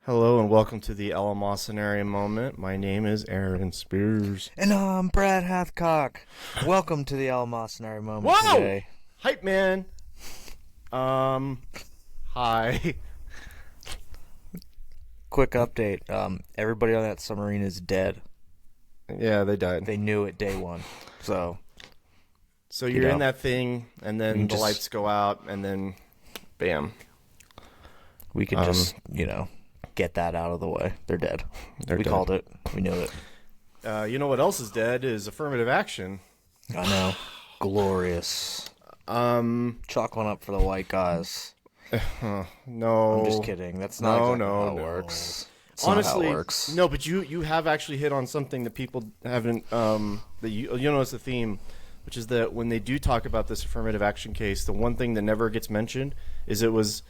Hello and welcome to the Eleemosynary Moment. My name is Aaron Spears. And I'm Brad Hathcock. Welcome to the Almasonary Moment Whoa! today. Hype man! Hi. Quick update. Everybody on that submarine is dead. Yeah, they died. They knew it day one. So you're in that thing, and then the just- lights go out, and then bam. we could just, get that out of the way. They're dead. They're We dead. called it. We knew it. You know what else is dead is affirmative action. I know. Glorious. Chalk one up for the white guys. No. I'm just kidding. That's not exactly how it works. It's not Honestly, how it works. no, but you have actually hit on something that people haven't, that you know it's a theme, which is that when they do talk about this affirmative action case, the one thing that never gets mentioned is it was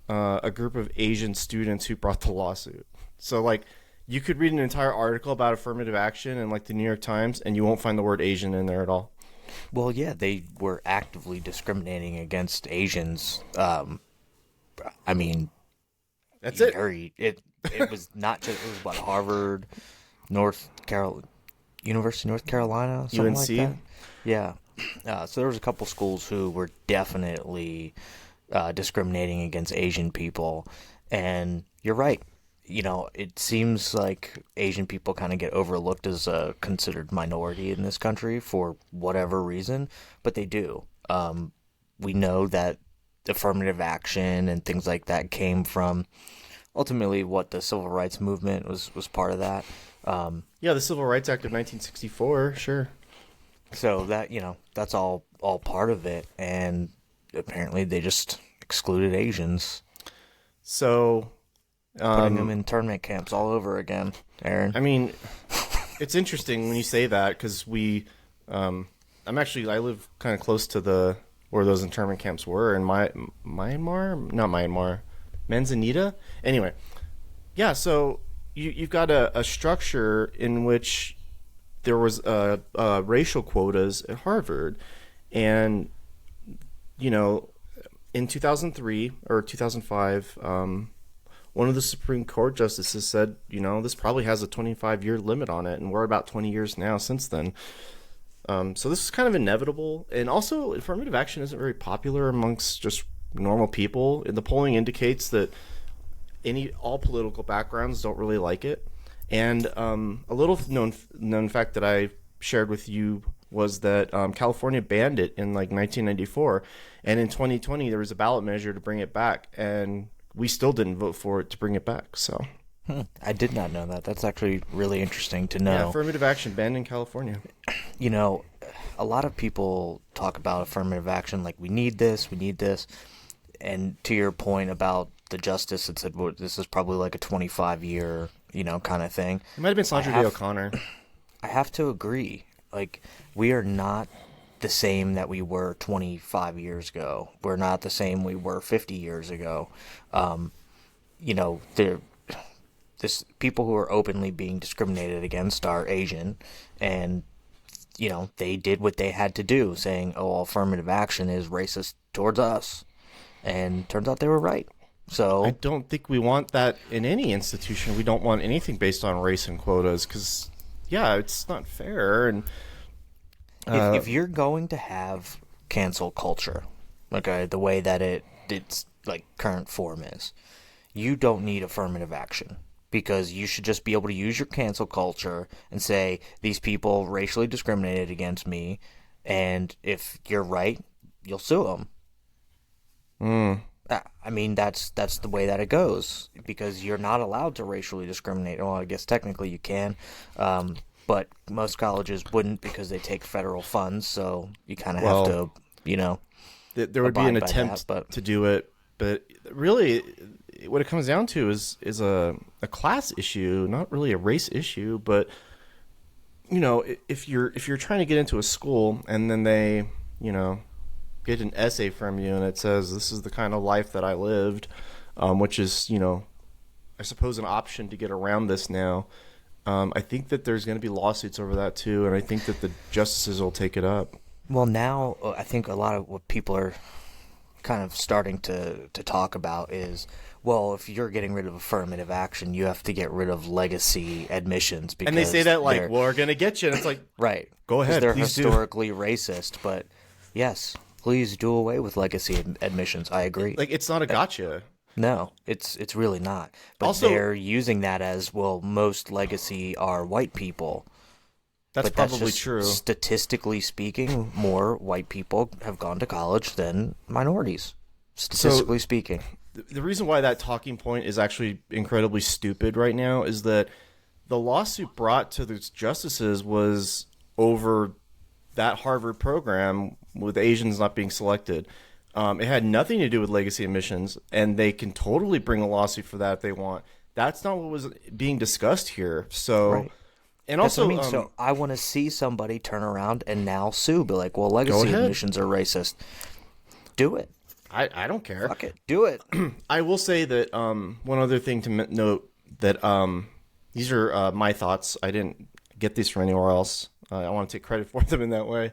a group of Asian students who brought the lawsuit. So, like, you could read an entire article about affirmative action in, like, the New York Times, and you won't find the word Asian in there at all. Well, yeah, they were actively discriminating against Asians. I mean, That's it. It was not just, it was what, Harvard, University of North Carolina, something UNC? like that. Yeah. So there was a couple schools who were definitely discriminating against Asian people, and you're right. It seems like Asian people kind of get overlooked as a considered minority in this country for whatever reason, but they do. We know that affirmative action and things like that came from ultimately what the civil rights movement was part of that. Yeah, the Civil Rights Act of 1964, sure. So that, that's all part of it, and apparently they just excluded Asians, So, putting them in internment camps all over again, Aaron. I mean, it's interesting when you say that because I live kind of close to where those internment camps were in Manzanita. Anyway, yeah. So you've got a structure in which there was racial quotas at Harvard, and in 2003 or 2005. One of the Supreme Court justices said, this probably has a 25-year limit on it, and we're about 20 years now since then. So this is kind of inevitable. And also, affirmative action isn't very popular amongst just normal people. And the polling indicates that all political backgrounds don't really like it. And a little known fact that I shared with you was that California banned it in like 1994. And in 2020, there was a ballot measure to bring it back. And we still didn't vote for it to bring it back. So I did not know that. That's actually really interesting to know. yeah, affirmative action banned in California. A lot of people talk about affirmative action like we need this. And to your point about the justice that said, well, this is probably like a 25-year, kind of thing. It might have been Sandra Day O'Connor. I have to agree. Like, we are not the same that we were 25 years ago. We're not the same we were 50 years ago. This people who are openly being discriminated against are Asian, and they did what they had to do, saying, "Oh, affirmative action is racist towards us," and turns out they were right. So I don't think we want that in any institution. We don't want anything based on race and quotas because, yeah, it's not fair. And if you're going to have cancel culture, okay, the way that its like current form is, you don't need affirmative action, because you should just be able to use your cancel culture and say, these people racially discriminated against me, and if you're right, you'll sue them. I mean, that's the way that it goes, because you're not allowed to racially discriminate. Well, I guess technically you can, but most colleges wouldn't, because they take federal funds, so you kind of have to, there would be an abide by attempt that, but to do it, but really, what it comes down to is a class issue, not really a race issue. But if you're trying to get into a school and then they get an essay from you and it says this is the kind of life that I lived, which is I suppose an option to get around this now. I think that there's going to be lawsuits over that too, and I think that the justices will take it up. Well, now I think a lot of what people are kind of starting to talk about is well, if you're getting rid of affirmative action, you have to get rid of legacy admissions because And they say that like, well, we're gonna get you, and it's like, right, go ahead, they're please historically racist. But yes, please do away with legacy admissions. I agree. like it's not a gotcha. No, it's really not. But Also, they're using that as, well, most legacy are white people. that's But probably that's just, true. statistically speaking, more white people have gone to college than minorities. Statistically speaking. The reason why that talking point is actually incredibly stupid right now is that the lawsuit brought to the justices was over that Harvard program with Asians not being selected. It had nothing to do with legacy admissions, and they can totally bring a lawsuit for that if they want. That's not what was being discussed here. So, Right. and That's also, what I mean. So I want to see somebody turn around and now sue. Be like, well, legacy ahead. admissions are racist. Do it. I don't care. Fuck it. Do it. I will say that one other thing to note that these are my thoughts. I didn't get these from anywhere else. I want to take credit for them in that way.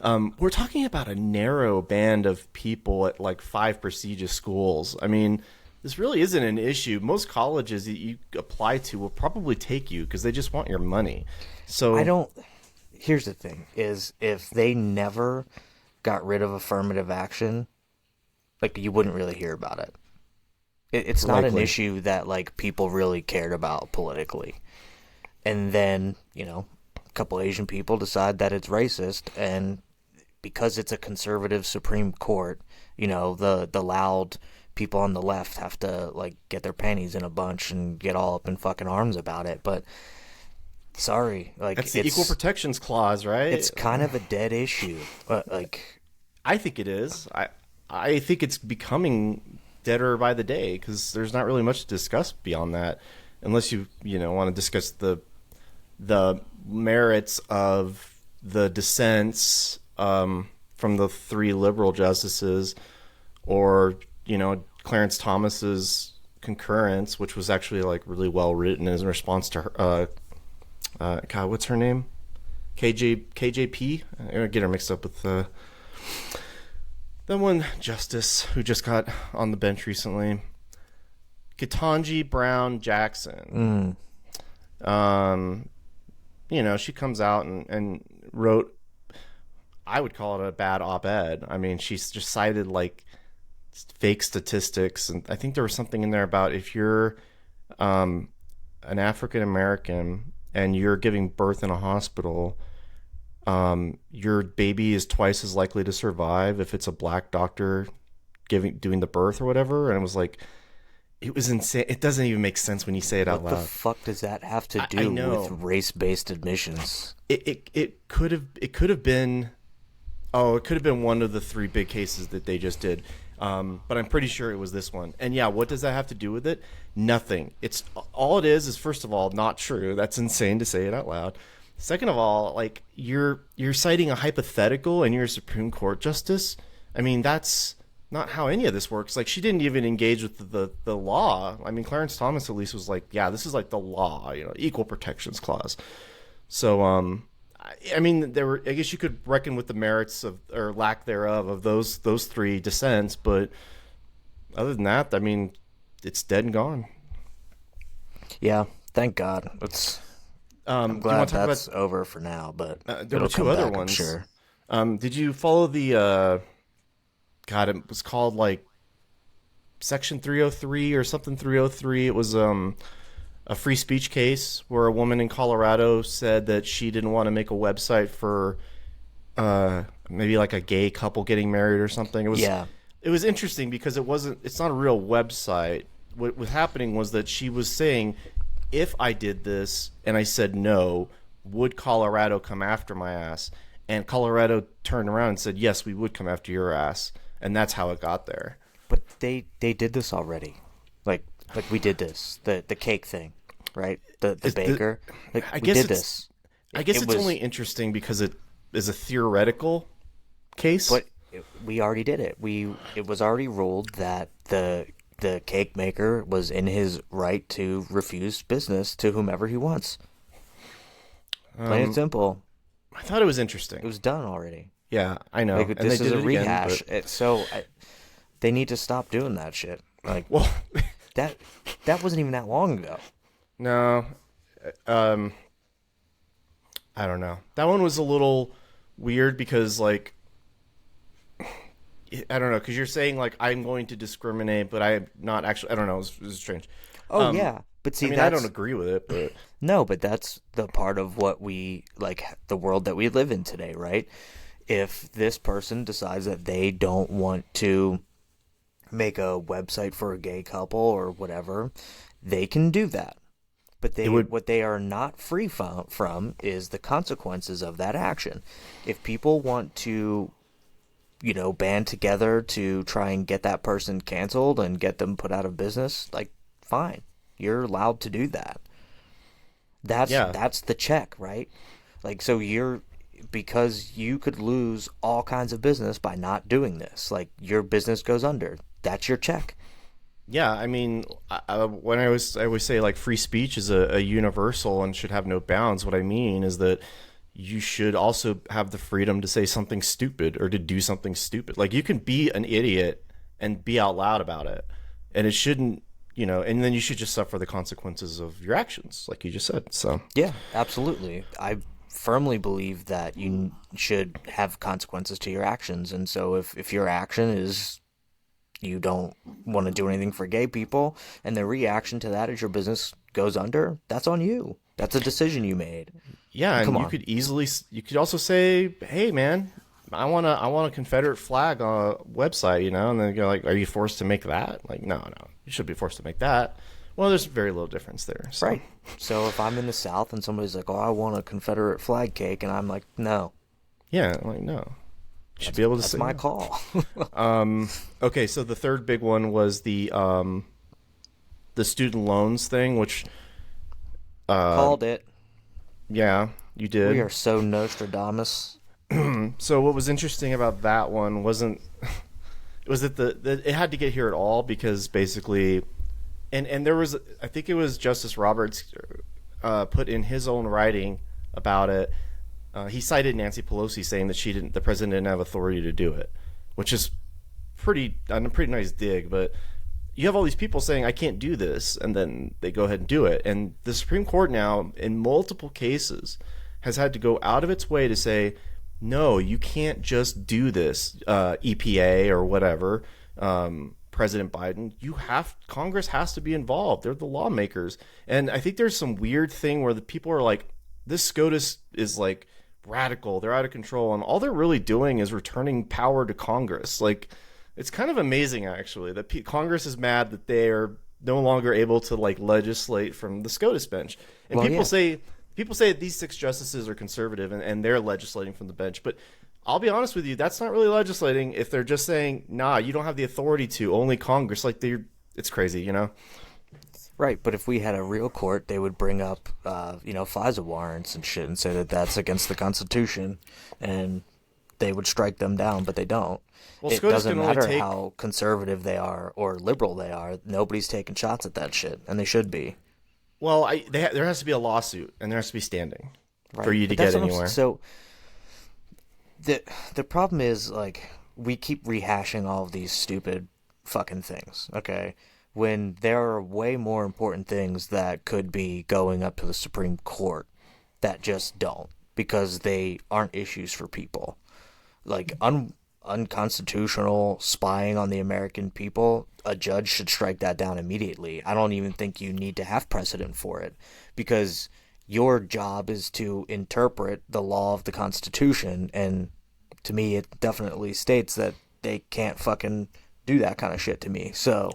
We're talking about a narrow band of people at like 5 prestigious schools. I mean, this really isn't an issue. Most colleges that you apply to will probably take you because they just want your money. So I don't. Here's the thing: is if they never got rid of affirmative action, like, you wouldn't really hear about it. It's not an Likely. issue that like people really cared about politically. And then, a couple Asian people decide that it's racist, and because it's a conservative Supreme Court, the loud people on the left have to like get their panties in a bunch and get all up in fucking arms about it. But sorry, like, that's the Equal Protections Clause, right? it's kind of a dead issue. Like, I think it is. I think it's becoming deader by the day because there's not really much to discuss beyond that, unless you want to discuss the merits of the dissents from the 3 liberal justices, or Clarence Thomas's concurrence, which was actually like really well written in response to her, God, what's her name? KJP. I'm gonna get her mixed up with that one justice who just got on the bench recently, Ketanji Brown Jackson. She comes out and wrote, I would call it a bad op-ed. I mean, she's just cited like fake statistics, and I think there was something in there about if you're an African American and you're giving birth in a hospital, your baby is twice as likely to survive if it's a black doctor doing the birth or whatever. And it was like, it was insane. It doesn't even make sense when you say it out loud. what the fuck does that have to do with race-based admissions? It could have been one of the 3 big cases that they just did. But I'm pretty sure it was this one. And yeah, what does that have to do with it? Nothing. It's all it is first of all not true. That's insane to say it out loud. Second of all, like, you're citing a hypothetical and you're a Supreme Court justice. I mean, that's not how any of this works. Like, she didn't even engage with the law. I mean, Clarence Thomas at least was like, yeah, this is like the law, Equal Protections Clause. So, I mean, I guess you could reckon with the merits of, or lack thereof, of those 3 dissents, but other than that, I mean, it's dead and gone. Yeah, thank God. I'm glad that's over for now, but there were 2 other ones. I'm sure. Did you follow the? God, it was called like Section 303 or something 303. It was a free speech case where a woman in Colorado said that she didn't want to make a website for maybe like a gay couple getting married or something. It was interesting because it's not a real website. What was happening was that she was saying, if I did this and I said no, would Colorado come after my ass? And Colorado turned around and said, yes, we would come after your ass. And that's how it got there. But they did this already. Like we did this. The cake thing, right? The baker. I we guess did this. I guess It it's was- only interesting because it is a theoretical case. But we already did it. It was already ruled that the cake maker was in his right to refuse business to whomever he wants. Plain and simple. I thought it was interesting. It was done already. Yeah, I know. Like, And this they is did a it again, rehash. but- They need to stop doing that shit. Like, Well, That that wasn't even that long ago. No, um, I don't know. That one was a little weird because like I don't know, because you're saying like I'm going to discriminate, but I'm not actually. I don't know. It was strange. Oh yeah, but I see mean, I don't that's agree with it, but no, but that's the part of what we like the world that we live in today, right? If this person decides that they don't want to make a website for a gay couple or whatever, they can do that. But it they would. what they are not free from is the consequences of that action. If people want to, band together to try and get that person canceled and get them put out of business, like fine. You're allowed to do that. Yeah, That's the check, right? Like so you're because you could lose all kinds of business by not doing this. Like your business goes under. That's your check. yeah. I mean, when I always say like free speech is a universal and should have no bounds. What I mean is that you should also have the freedom to say something stupid or to do something stupid. Like you can be an idiot and be out loud about it, and it shouldn't. And then you should just suffer the consequences of your actions, like you just said. So, Yeah, absolutely. I firmly believe that you should have consequences to your actions. And so if your action is you don't want to do anything for gay people and the reaction to that is your business goes under, that's on you. That's a decision you made. yeah, Come and on. you could also say, "Hey, man, I want a Confederate flag on a website," and then you're like, "Are you forced to make that?" Like, no, no, you should be forced to make that. Well, there's very little difference there. So, Right. So if I'm in the South and somebody's like, "Oh, I want a Confederate flag cake," and I'm like, "No, yeah, like no, you should be able to that's say my no. call." Okay, so the third big one was the student loans thing, which Called it. yeah, you We did. are so Nostradamus. So what was interesting about that one wasn't was that it had to get here at all because basically, and there was I think it was Justice Roberts put in his own writing about it. He cited Nancy Pelosi saying that the president didn't have authority to do it, which is a pretty nice dig. But you have all these people saying I can't do this, and then they go ahead and do it. And the Supreme Court now, in multiple cases, has had to go out of its way to say, no, you can't just do this, EPA or whatever, President Biden. Congress has to be involved. They're the lawmakers, and I think there's some weird thing where the people are like, this SCOTUS is like radical. They're out of control, and all they're really doing is returning power to Congress. Like, it's kind of amazing actually that Congress is mad that they are no longer able to like legislate from the SCOTUS bench, and Well, yeah. people say these six justices are conservative and they're legislating from the bench, but I'll be honest with you, that's not really legislating if they're just saying, nah, you don't have the authority to, only Congress. Like it's crazy. Right, but if we had a real court, they would bring up, FISA warrants and shit and say that that's against the Constitution, and they would strike them down, but they don't. Well, It SCOTUS doesn't can only matter take how conservative they are or liberal they are. Nobody's taking shots at that shit, and they should be. well, there has to be a lawsuit and there has to be standing for Right, you to but that's get what anywhere. so the problem is like we keep rehashing all of these stupid fucking things, okay? When there are way more important things that could be going up to the Supreme Court that just don't because they aren't issues for people. Like unconstitutional spying on the American people, a judge should strike that down immediately. I don't even think you need to have precedent for it because your job is to interpret the law of the Constitution, and to me, it definitely states that they can't fucking do that kind of shit to me. So,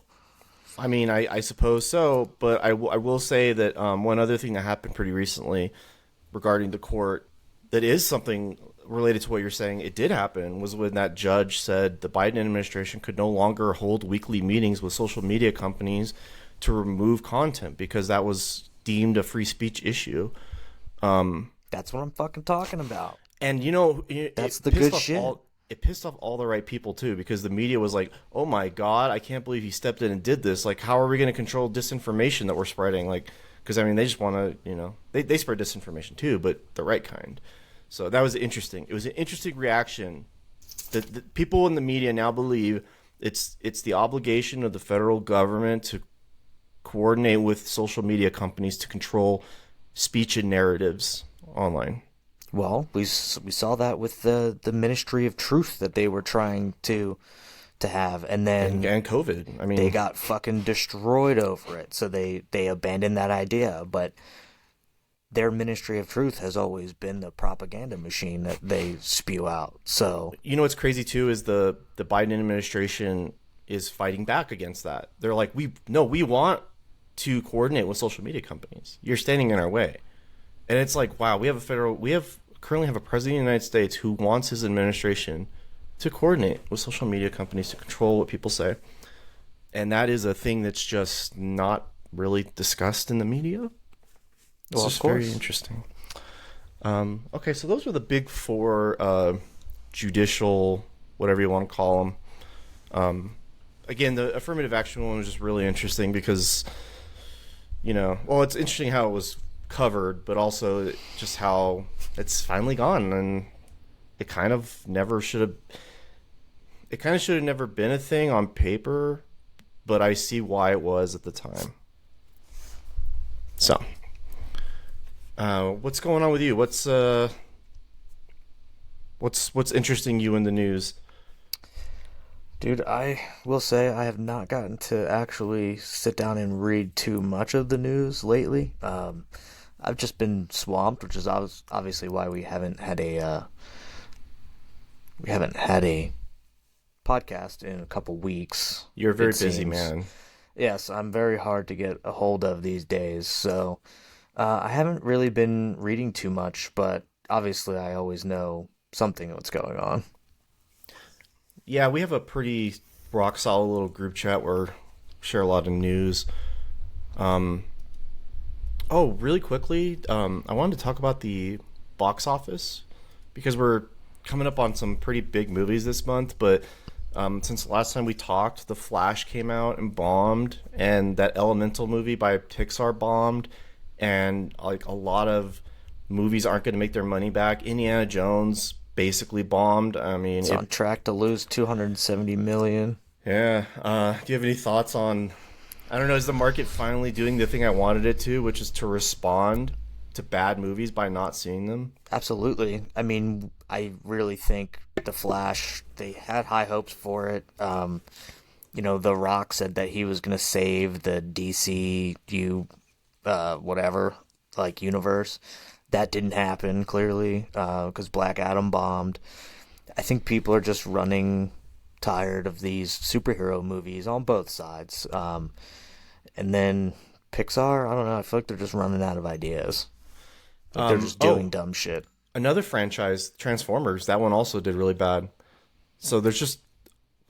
I mean, I suppose so, but I will say that one other thing that happened pretty recently regarding the court that is something related to what you're saying, it did happen, was when that judge said the Biden administration could no longer hold weekly meetings with social media companies to remove content because that was deemed a free speech issue. that's what I'm fucking talking about. And That's the good shit. it pissed off all the right people too because the media was like, "Oh my god, I can't believe he stepped in and did this. Like, how are we going to control disinformation that we're spreading?" Like, because I mean, they just want to, they spread disinformation too, but the right kind. So that was interesting. It was an interesting reaction that the people in the media now believe it's the obligation of the federal government to coordinate with social media companies to control speech and narratives online. Well, we saw that with the Ministry of Truth that they were trying to have, and then And COVID. I they mean, got fucking destroyed over it. So they abandoned that idea, but their Ministry of Truth has always been the propaganda machine that they spew out. So you know what's crazy too is the Biden administration is fighting back against that. They're like, we want to coordinate with social media companies. You're standing in our way. And it's like, wow, we currently have a president of the United States who wants his administration to coordinate with social media companies to control what people say. And that is a thing that's just not really discussed in the media. It's well, just of course. very interesting. Okay, so those are the big four judicial, whatever you want to call them. Again, the affirmative action one was just really interesting because, well, it's interesting how it was covered, but also just how it's finally gone, and it kind of should have never been a thing on paper, but I see why it was at the time. So, what's going on with you? What's interesting you in the news? Dude, I will say I have not gotten to actually sit down and read too much of the news lately. I've just been swamped, which is obviously why we haven't had a podcast in a couple weeks. You're a very it busy seems. man. Yes, I'm very hard to get a hold of these days, so I haven't really been reading too much, but obviously I always know something what's going on. Yeah, we have a pretty rock solid little group chat where we share a lot of news. Oh, really quickly, I wanted to talk about the box office because we're coming up on some pretty big movies this month, but since the last time we talked, The Flash came out and bombed, and that Elemental movie by Pixar bombed, and like a lot of movies aren't going to make their money back. Indiana Jones basically bombed. I mean, It's on track to lose 270 million. yeah. Do you have any thoughts on? I don't know. Is the market finally doing the thing I wanted it to, which is to respond to bad movies by not seeing them? Absolutely. I mean, I really think The Flash, they had high hopes for it. The Rock said that he was going to save the DCU, whatever, like, universe. That didn't happen, clearly, because Black Adam bombed. I think people are just running tired of these superhero movies on both sides. And then Pixar, I don't know, I feel like they're just running out of ideas. Like they're just doing dumb shit. Another franchise, Transformers, that one also did really bad. So there's just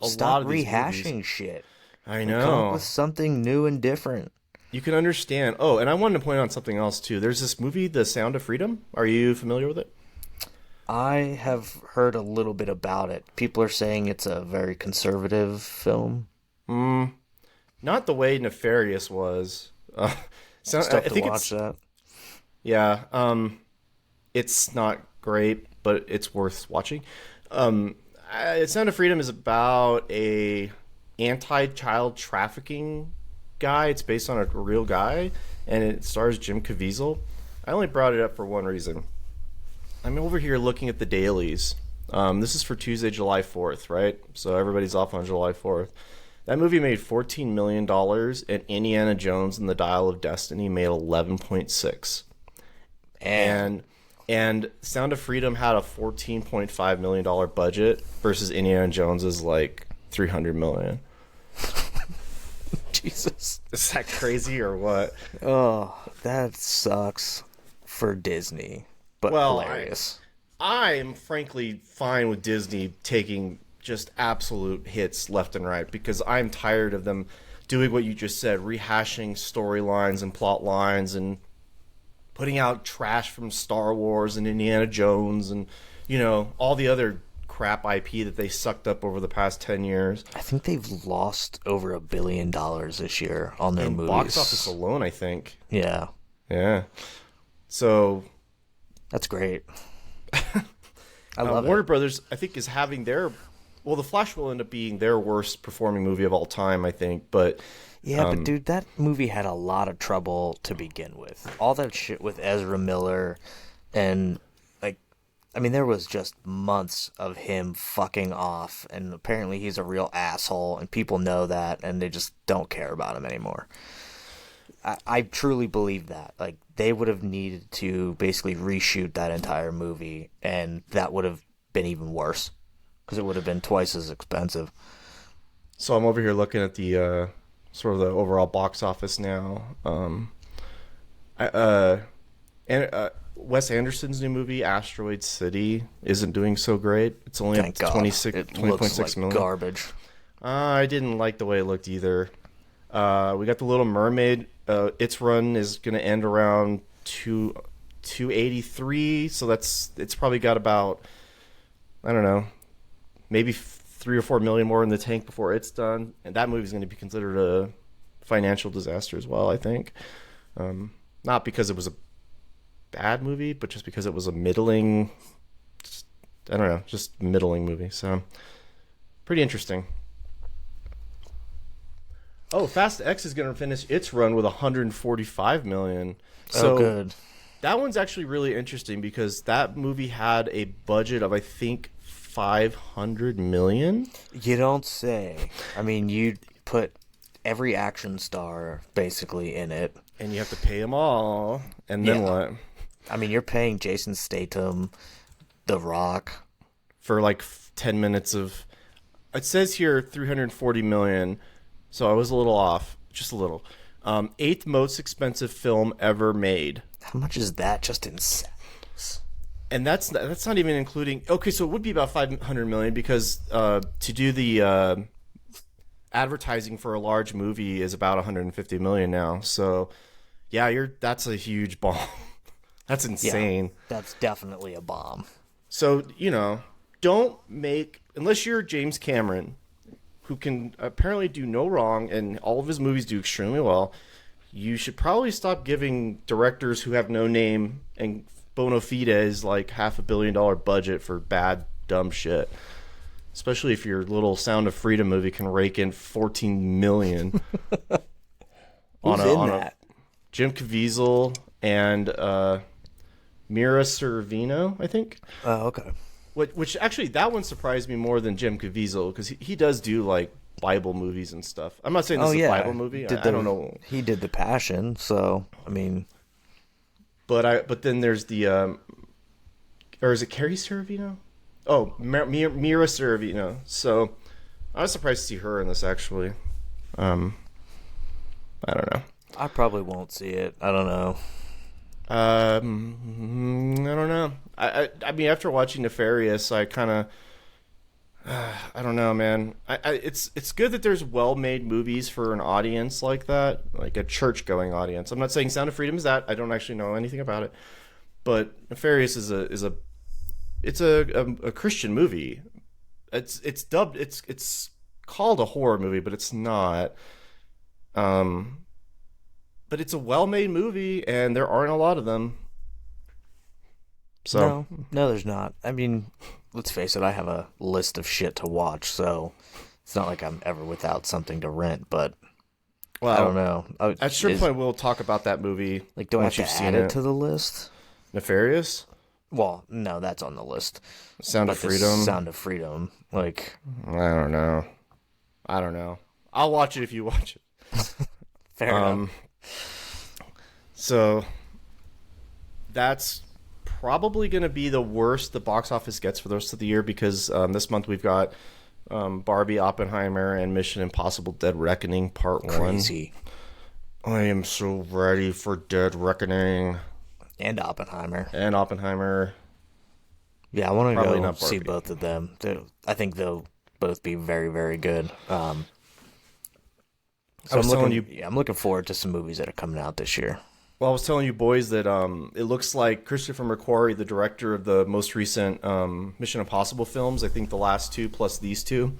a lot of these rehashing movies. shit. I Come up know. with something new and different. You can understand. Oh, and I wanted to point out something else too. There's this movie, The Sound of Freedom. Are you familiar with it? I have heard a little bit about it. People are saying it's a very conservative film. Not the way Nefarious was. Stuff I to think watch that. yeah. It's not great, but it's worth watching. Sound of Freedom is about a anti-child trafficking guy. It's based on a real guy, and it stars Jim Caviezel. I only brought it up for one reason. I'm over here looking at the dailies. This is for Tuesday, July 4th, right? So everybody's off on July 4th. That movie made $14 million, and Indiana Jones and the Dial of Destiny made 11.6. And Sound of Freedom had a $14.5 million budget versus Indiana Jones's like $300 million. Jesus. Is that crazy or what? Oh, that sucks for Disney, but hilarious. I'm frankly fine with Disney taking just absolute hits left and right because I'm tired of them doing what you just said, rehashing storylines and plot lines and putting out trash from Star Wars and Indiana Jones and, all the other crap IP that they sucked up over the past 10 years. I think they've lost over $1 billion this year on their movies. Box office alone, I think. Yeah. Yeah. So that's great. I love Warner it. Brothers, I think, is having The Flash will end up being their worst performing movie of all time, I think. But Yeah, but dude, that movie had a lot of trouble to begin with. All that shit with Ezra Miller and like I mean there was just months of him fucking off and apparently he's a real asshole and people know that and they just don't care about him anymore. I truly believe that. Like they would have needed to basically reshoot that entire movie and that would have been even worse because it would have been twice as expensive. So I'm over here looking at the sort of the overall box office now. I, and Wes Anderson's new movie Asteroid City isn't doing so great. It's only Thank up to God. 20.6 like million. garbage. I didn't like the way it looked either. We got The Little Mermaid. Its run is going to end around 283, so it's probably got about, I don't know, maybe 3 or 4 million more in the tank before it's done, and that movie's going to be considered a financial disaster as well, I think. Not because it was a bad movie, but just because it was a middling, I don't know, just middling movie. So pretty interesting. Oh, Fast X is going to finish its run with 145 million. So Oh, good. that one's actually really interesting because that movie had a budget of, I think, 500 million. You don't say. I mean, you put every action star basically in it. And you have to pay them all. And then Yeah. what? I mean, you're paying Jason Statham, The Rock. For like 10 minutes of... It says here 340 million. So I was a little off. Just a little. Eighth most expensive film ever made. How much is that just in sets? And that's not even including... Okay, so it would be about 500 million because to do the advertising for a large movie is about 150 million now. So, yeah, that's a huge bomb. That's insane. Yeah, that's definitely a bomb. So, don't make... Unless you're James Cameron, who can apparently do no wrong, and all of his movies do extremely well, you should probably stop giving directors who have no name and bona fides like $500 million budget for bad, dumb shit. Especially if your little Sound of Freedom movie can rake in 14 million. Who's in that? Jim Caviezel and Mira Sorvino, I think. Oh, okay. Which actually, that one surprised me more than Jim Caviezel because he does do like Bible movies and stuff. I'm not saying this is a Bible movie. I don't know. He did The Passion, so I mean. But then there's the or is it Carrie Sorvino? Oh, Mira Sorvino. So I was surprised to see her in this actually. I don't know. I probably won't see it. I don't know. I don't know. I mean, after watching Nefarious, I kind of, I don't know, man. It's good that there's well-made movies for an audience like that, like a church-going audience. I'm not saying Sound of Freedom is that. I don't actually know anything about it, but Nefarious is a Christian movie. It's dubbed. It's called a horror movie, but it's not. But it's a well-made movie, and there aren't a lot of them. So No, there's not. I mean, let's face it, I have a list of shit to watch, so it's not like I'm ever without something to rent, but I don't know. At a certain point, we'll talk about that movie. Like, do I have to add it to the list? Nefarious? Well, no, that's on the list. Sound of Freedom? Sound of Freedom. Like... I don't know. I'll watch it if you watch it. Fair enough. So that's probably going to be the worst the box office gets for the rest of the year because this month we've got Barbie, Oppenheimer, and Mission Impossible Dead Reckoning Part 1. Crazy. I am so ready for Dead Reckoning. And Oppenheimer. Yeah, I want to go see both of them. I think they'll both be very, very good. So I'm looking forward to some movies that are coming out this year. Well, I was telling you boys that it looks like Christopher McQuarrie, the director of the most recent Mission Impossible films, I think the last two plus these two,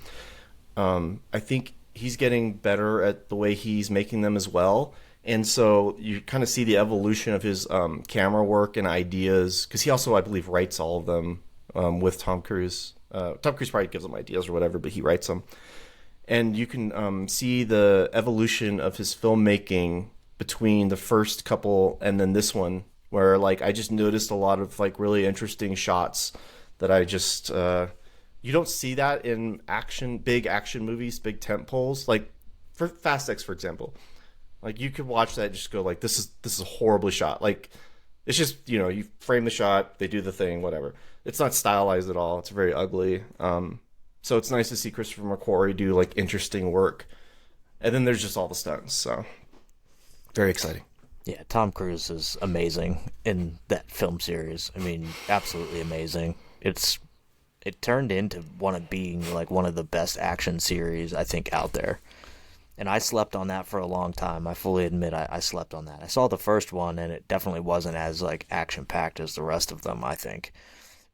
I think he's getting better at the way he's making them as well. And so you kind of see the evolution of his camera work and ideas, because he also, I believe, writes all of them with Tom Cruise. Tom Cruise probably gives them ideas or whatever, but he writes them. and you can see the evolution of his filmmaking between the first couple and then this one, where like I just noticed a lot of like really interesting shots that I just you don't see that in big action movies, big tent poles, like for Fast X, for example. Like you could watch that and just go like, this is horribly shot. Like it's just, you frame the shot, they do the thing, whatever. It's not stylized at all. It's very ugly. So it's nice to see Christopher McQuarrie do like interesting work. And then there's just all the stunts. So very exciting. Yeah, Tom Cruise is amazing in that film series. I mean, absolutely amazing. It turned into one of the best action series I think out there. And I slept on that for a long time. I fully admit I slept on that. I saw the first one, and it definitely wasn't as like action packed as the rest of them, I think.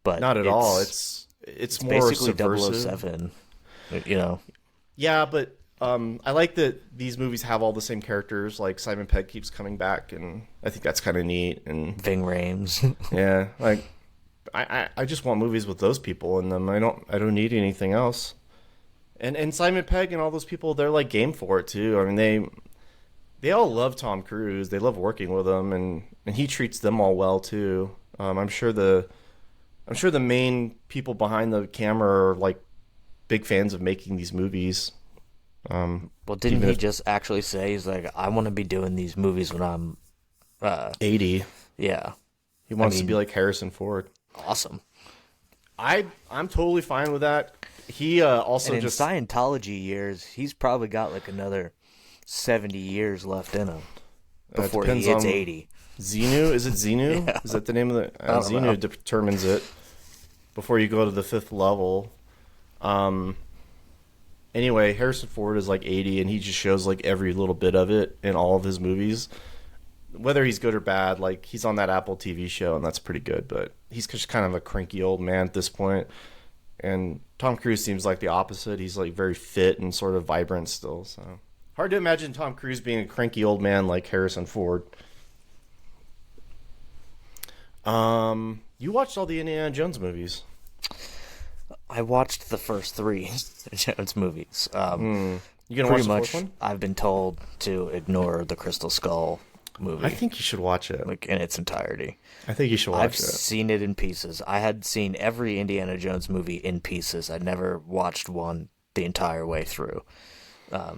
But not at all. It's more basically subversive. 007, you know. Yeah, but I like that these movies have all the same characters. Like Simon Pegg keeps coming back, and I think that's kind of neat. And Ving Rhames. yeah, like I just want movies with those people in them. I don't need anything else. And Simon Pegg and all those people, they're like game for it too. I mean, they all love Tom Cruise. They love working with him, and he treats them all well too. I'm sure the main people behind the camera are like big fans of making these movies. Well, didn't he just actually say he's like, I want to be doing these movies when I'm 80? Yeah, He wants to be like Harrison Ford. Awesome. I'm totally fine with that. He also and in just Scientology years, he's probably got like another 70 years left in him before he hits 80. Xenu, is it Xenu? Yeah. Is that the name of the Xenu determines it before you go to the 5th level. Anyway, Harrison Ford is like 80, and he just shows like every little bit of it in all of his movies. Whether he's good or bad, like he's on that Apple TV show, and that's pretty good, but he's just kind of a cranky old man at this point. And Tom Cruise seems like the opposite. He's like very fit and sort of vibrant still. So hard to imagine Tom Cruise being a cranky old man like Harrison Ford. You watched all the Indiana Jones movies. I watched the first 3 Jones movies. You gonna pretty watch the much, 4th one? I've been told to ignore the Crystal Skull movie. I think you should watch it. Like in its entirety. I think you should watch I've it. seen it in pieces. I had seen every Indiana Jones movie in pieces. I never watched one the entire way through.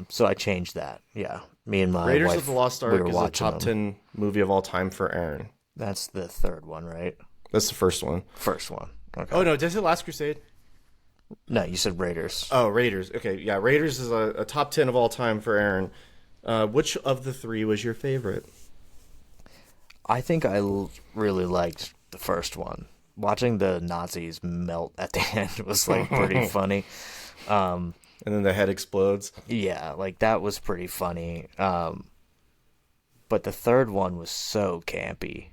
So I changed that. Yeah, me and my Raiders wife, of the Lost Ark is a top 10 movie of all time for Aaron. That's the third one, right? That's the first one. First one. Okay. Oh no, did I say Last Crusade? No, you said Raiders. Oh, Raiders. Okay, yeah, Raiders is a top 10 of all time for Aaron. Which of the 3 was your favorite? I think I really liked the first one. Watching the Nazis melt at the end was like pretty funny. And then the head explodes. Yeah, like that was pretty funny. But the third one was so campy.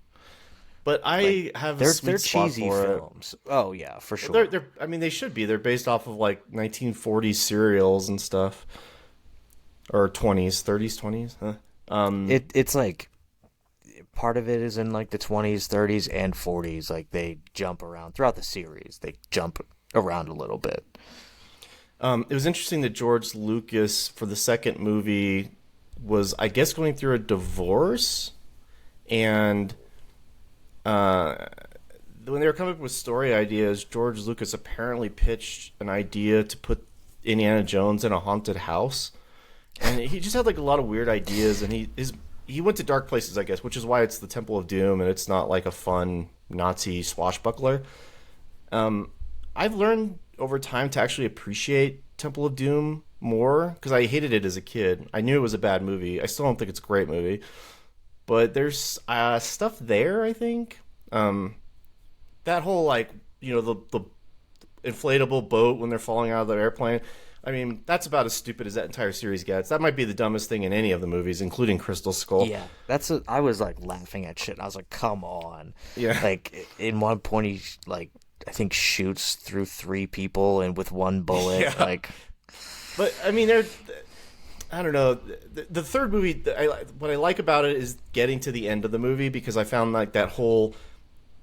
But I have a sweet spot cheesy for films. Oh yeah, for sure. They're I mean, they should be. They're based off of like 1940s serials and stuff, or 20s, 30s, 20s. Huh? It's like part of it is in like the 20s, 30s, and 40s. Like they jump around throughout the series. They jump around a little bit. It was interesting that George Lucas for the second movie was, I guess, going through a divorce, and when they were coming up with story ideas, George Lucas apparently pitched an idea to put Indiana Jones in a haunted house, and he just had like a lot of weird ideas, and he went to dark places, I guess, which is why it's the Temple of Doom, and it's not like a fun Nazi swashbuckler. I've learned over time to actually appreciate Temple of Doom more, because I hated it as a kid. I knew it was a bad movie. I still don't think it's a great movie. But there's stuff there, I think. That whole, like, the inflatable boat when they're falling out of the airplane. I mean, that's about as stupid as that entire series gets. That might be the dumbest thing in any of the movies, including Crystal Skull. Yeah, I was, like, laughing at shit. I was like, come on. Yeah. Like, in one point, he, like, I think shoots through 3 people and with 1 bullet. Yeah. Like, but, I mean, I don't know. The third movie, what I like about it is getting to the end of the movie, because I found like that whole,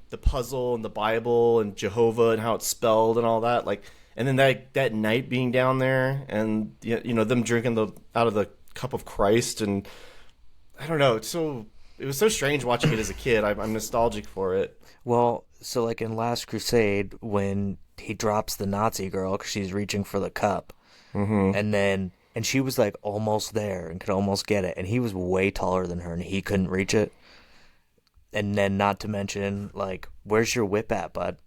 the puzzle and the Bible and Jehovah and how it's spelled and all that. Like, and then that night being down there, and them drinking the out of the cup of Christ, and I don't know. It was so strange watching it as a kid. I'm nostalgic for it. Well, so like in Last Crusade, when he drops the Nazi girl because she's reaching for the cup, and she was like almost there and could almost get it, and he was way taller than her and he couldn't reach it. And then, not to mention, like, where's your whip at, bud?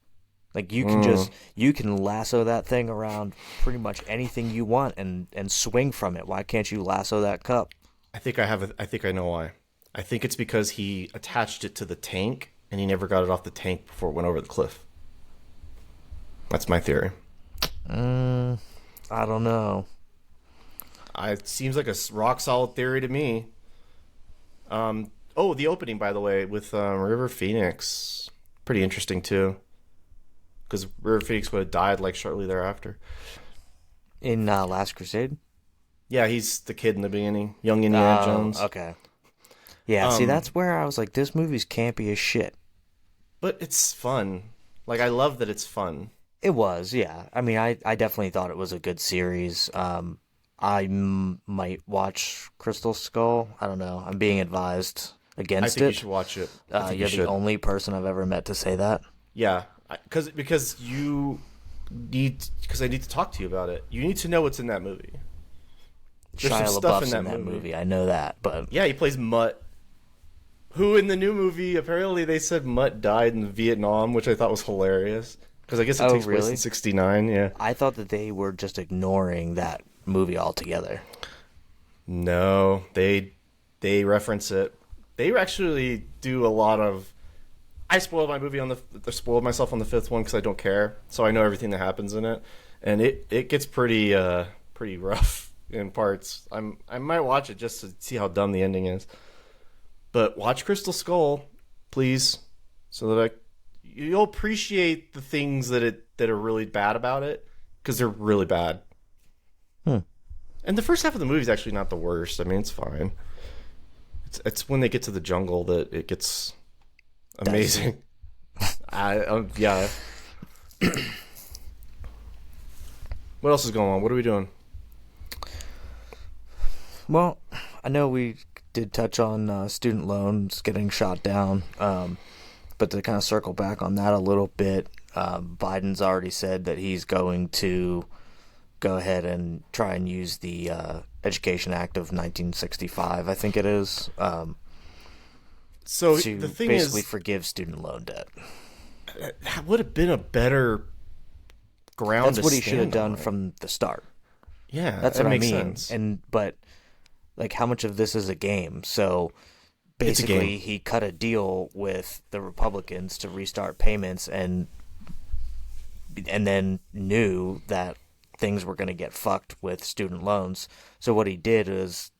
Like, you can lasso that thing around pretty much anything you want and swing from it. Why can't you lasso that cup? I think I know why. I think it's because he attached it to the tank and he never got it off the tank before it went over the cliff. That's my theory. I don't know. It seems like a rock solid theory to me. The opening, by the way, with River Phoenix, pretty interesting too, because River Phoenix would have died like shortly thereafter. In Last Crusade? Yeah, he's the kid in the beginning, young Indiana Jones. Okay. Yeah, see, that's where I was like, this movie's campy as shit. But it's fun. Like, I love that it's fun. It was, yeah. I mean, I definitely thought it was a good series. I might watch Crystal Skull. I don't know. I'm being advised against it. I think you should watch it. You're the only person I've ever met to say that. Yeah, because I need to talk to you about it. You need to know what's in that movie. There's Shia some stuff LaBeouf's in that movie. I know that, but yeah, he plays Mutt. Who in the new movie, apparently they said Mutt died in Vietnam, which I thought was hilarious. Because I guess it takes place in '69, yeah. I thought that they were just ignoring that movie altogether. No, they reference it. They actually do a lot of... I spoiled myself on the fifth one because I don't care, so I know everything that happens in it. And it gets pretty rough in parts. I might watch it just to see how dumb the ending is. But watch Crystal Skull, please, so that you'll appreciate the things that are really bad about it, because they're really bad. And the first half of the movie is actually not the worst. I mean, it's fine. It's when they get to the jungle that it gets amazing. Yeah. What else is going on? What are we doing? Well, I know we did touch on student loans getting shot down, but to kind of circle back on that a little bit, Biden's already said that he's going to go ahead and try and use the Education Act of 1965, I think it is, so to the thing basically forgive student loan debt. That would have been a better ground. That's what he should have done from the start. Yeah, that's what I mean. Sense. But like, how much of this is a game? So basically, he cut a deal with the Republicans to restart payments, and then knew that things were going to get fucked with student loans. So what he did is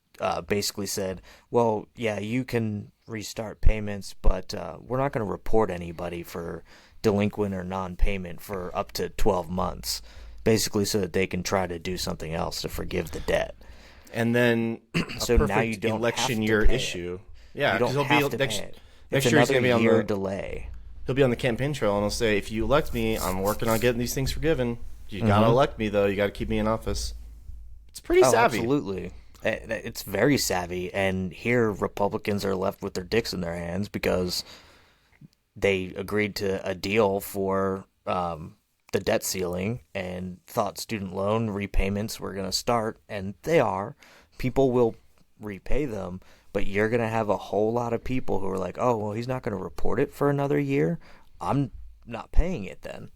basically said, well, yeah, you can restart payments, but we're not going to report anybody for delinquent or non-payment for up to 12 months, basically so that they can try to do something else to forgive the debt. And then so now you don't election have to year pay issue. It. Yeah, you don't because have to pay it. Next it's year he's another gonna be on year the delay. He'll be on the campaign trail and he'll say, "If you elect me, I'm working on getting these things forgiven. You gotta elect me, though. You gotta keep me in office." It's pretty savvy. Absolutely. It's very savvy. And here, Republicans are left with their dicks in their hands because they agreed to a deal for the debt ceiling and thought student loan repayments were going to start, and they are. People will repay them, but you're going to have a whole lot of people who are like, oh, well, he's not going to report it for another year. I'm not paying it then.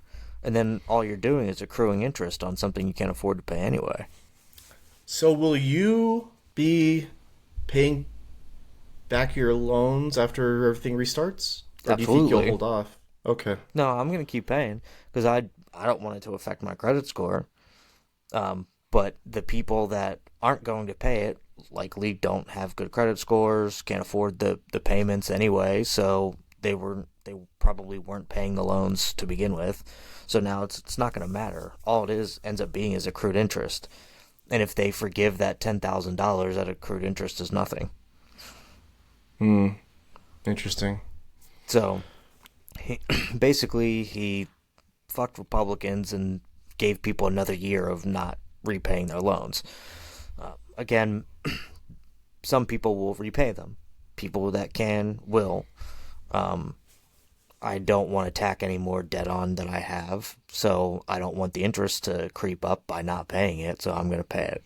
And then all you're doing is accruing interest on something you can't afford to pay anyway. So will you be paying back your loans after everything restarts? Or Absolutely. do you think you'll hold off? Okay. No, I'm going to keep paying because I don't want it to affect my credit score. But the people that aren't going to pay it likely don't have good credit scores, can't afford the payments anyway, so they probably weren't paying the loans to begin with. So now it's not going to matter. All it ends up being is accrued interest. And if they forgive that $10,000, that accrued interest is nothing. Interesting. So basically he fucked Republicans and gave people another year of not repaying their loans. Again, some people will repay them. People that can will. I don't want to tack any more debt on than I have, so I don't want the interest to creep up by not paying it, so I'm going to pay it.